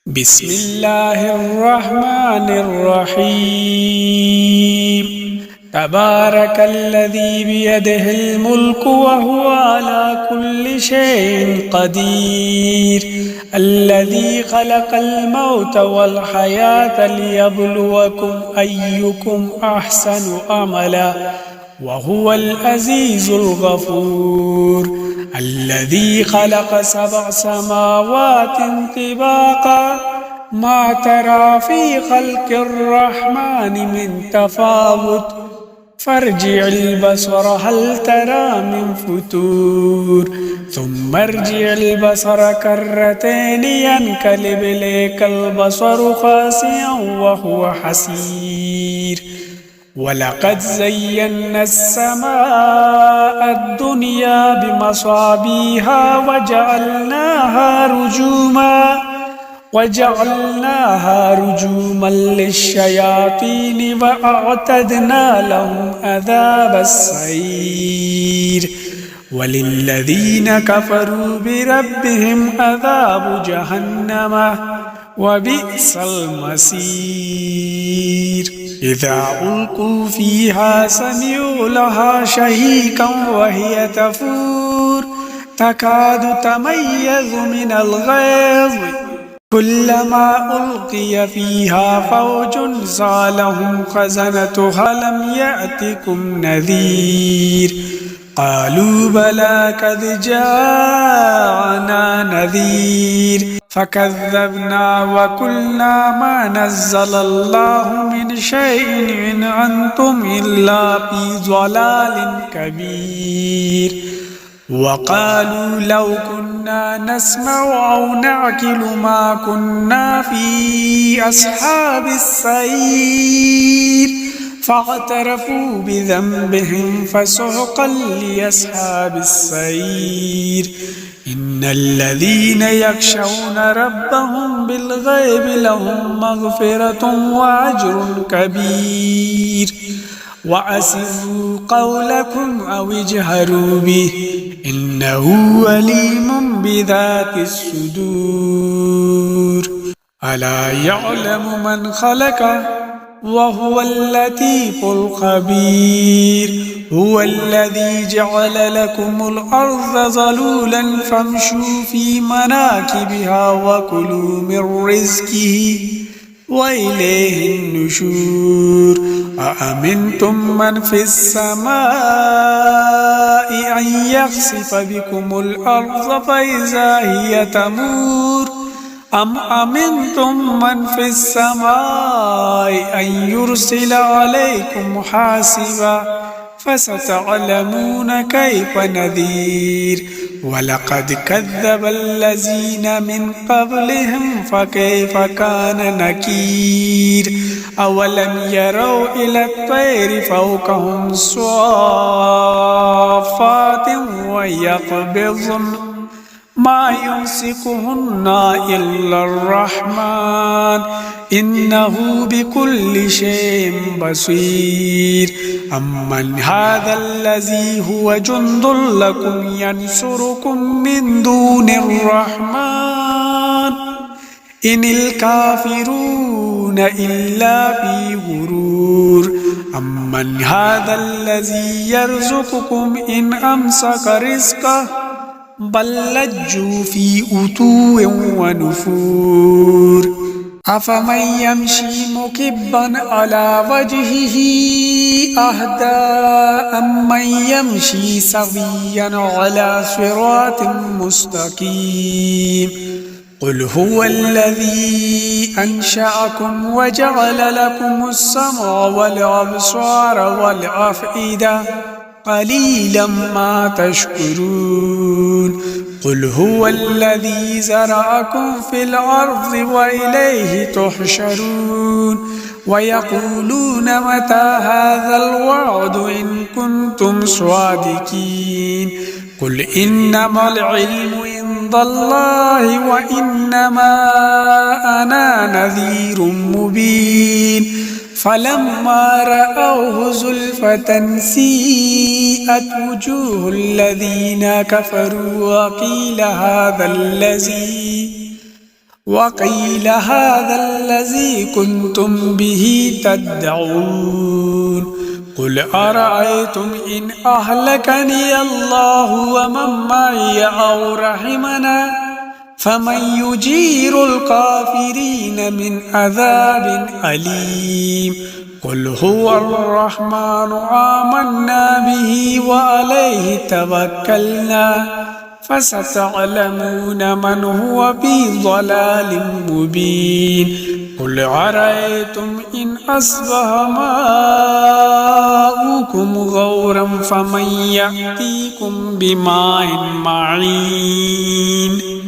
بسم الله الرحمن الرحيم. تبارك الذي بيده الملك وهو على كل شيء قدير، الذي خلق الموت والحياة ليبلوكم أيكم أحسن عملا وهو العزيز الغفور، الذي خلق 7 سماوات طباقا ما ترى في خلق الرحمن من تفاوت فارجع البصر هل ترى من فتور ثم ارجع البصر كرتين ينقلب إليك البصر خاسئا وهو حسير. ولقد زينا السماء الدنيا بمصابيها وجعلناها رجوما للشياطين وأعتدنا لهم عذاب السعير. وللذين كفروا بربهم عذاب جهنم وبئس المصير. إذا ألقوا فيها سمعوا لها شهيقا وهي تفور تكاد تميز من الغيظ كلما ألقي فيها فوج سألهم خزنتها لم يأتكم نذير قالوا بلى قد جاءنا نذير فكذبنا وقلنا ما نزل الله من شيء إن أنتم إلا في ضلال كبير. وقالوا لو كنا نسمع أو نعقل ما كنا في أصحاب السعير فاعترفوا بذنبهم فسحقا لأصحاب السعير. إن الذين يخشون ربهم بالغيب لهم مغفرة وأجر كبير. وأسروا قولكم أو اجهروا به إنه عليم بذات الصدور. ألا يعلم من خلق وهو اللطيف الخبير. هو الذي جعل لكم الأرض ظلولا فامشوا في مناكبها وكلوا من رزقه وإليه النشور. أأمنتم من في السماء أن يخسف بكم الأرض فإذا هي تمور أم أمنتم من في السماء أن يرسل عليكم حاسبا فستعلمون كيف نذير. ولقد كذب الذين من قبلهم فكيف كان نكير. أولم يروا إلى الطير فوقهم صافات ويقبضن ما يمسكهن إلا الرحمن إنه بكل شيء بصير. أمن هذا الذي هو جند لكم ينصركم من دون الرحمن إن الكافرون إلا في غرور. أمن هذا الذي يرزقكم إن أمسك رزقه بل لجوا في عتو ونفور. أفمن يمشي مكبا على وجهه أهدى أمن يمشي سويا على صراط مستقيم. قل هو الذي أنشأكم وجعل لكم السمع والأبصار والأفئدة قليلا ما تشكرون. قل هو الذي زرعكم في الأرض وإليه تحشرون. ويقولون متى هذا الوعد إن كنتم صادقين. قل إنما العلم عند الله وإنما أنا نذير مبين. فلما رأوه زلفة سيئت وجوه الذين كفروا وقيل هذا الذي كنتم به تدعون قل أرأيتم إن أهلكني الله ومن معي أو رحمنا فمن يجير الكافرين من عذاب أليم قل هو الرحمن آمنا به وعليه توكلنا فستعلمون من هو في ضلال مبين قل أرأيتم إن أصبح ماؤكم غورا فمن يأتيكم بماء معين